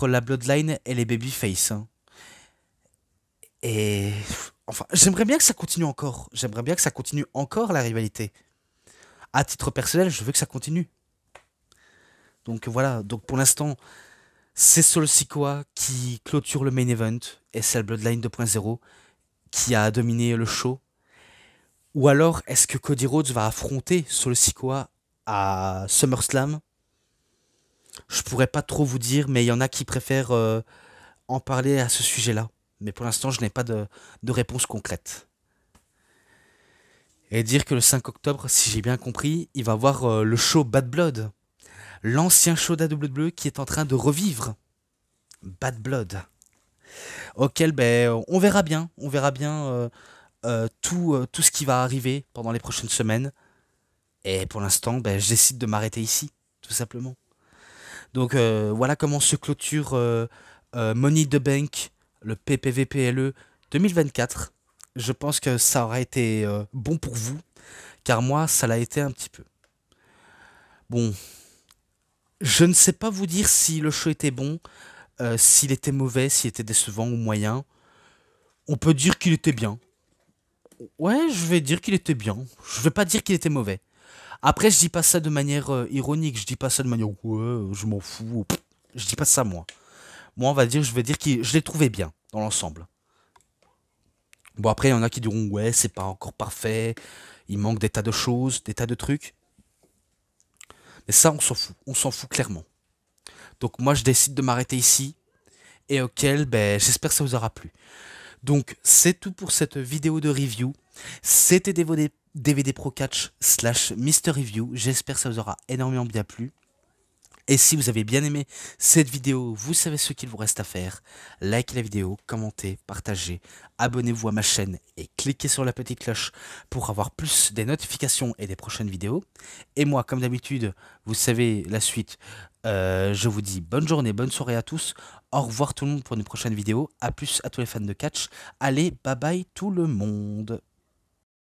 S1: la Bloodline et les Babyface. Hein. Et enfin, j'aimerais bien que ça continue encore. J'aimerais bien que ça continue encore la rivalité. À titre personnel, je veux que ça continue. Donc voilà. Donc pour l'instant, c'est Solo Sikoa qui clôture le main event et c'est la Bloodline 2.0 qui a dominé le show. Ou alors, est-ce que Cody Rhodes va affronter Solo Sikoa à SummerSlam? Je pourrais pas trop vous dire, mais il y en a qui préfèrent en parler à ce sujet-là. Mais pour l'instant, je n'ai pas de réponse concrète. Et dire que le 5 octobre, si j'ai bien compris, il va avoir le show Bad Blood. L'ancien show d'AEW qui est en train de revivre. Bad Blood. Auquel, on verra bien. On verra bien tout ce qui va arriver pendant les prochaines semaines. Et pour l'instant, je décide de m'arrêter ici, tout simplement. Donc voilà comment se clôture Money in the Bank, le PPV-PLE 2024. Je pense que ça aura été bon pour vous, car moi, ça l'a été un petit peu. Bon, je ne sais pas vous dire si le show était bon, s'il était mauvais, s'il était décevant ou moyen. On peut dire qu'il était bien. Ouais, je vais dire qu'il était bien. Je vais pas dire qu'il était mauvais. Après, je dis pas ça de manière ironique, je dis pas ça de manière ouais, je m'en fous. Je dis pas ça moi. Moi, je vais dire que je l'ai trouvé bien dans l'ensemble. Bon, après, il y en a qui diront ouais, c'est pas encore parfait, il manque des tas de choses, des tas de trucs. Mais ça, on s'en fout clairement. Donc moi, je décide de m'arrêter ici et auquel, j'espère que ça vous aura plu. Donc, c'est tout pour cette vidéo de review. C'était DVD Pro Catch / Mister Review. J'espère que ça vous aura énormément bien plu. Et si vous avez bien aimé cette vidéo, vous savez ce qu'il vous reste à faire. Likez la vidéo, commentez, partagez, abonnez-vous à ma chaîne et cliquez sur la petite cloche pour avoir plus des notifications et des prochaines vidéos. Et moi, comme d'habitude, vous savez la suite. Je vous dis bonne journée, bonne soirée à tous. Au revoir tout le monde pour une prochaine vidéo. A plus à tous les fans de catch. Allez, bye bye tout le monde.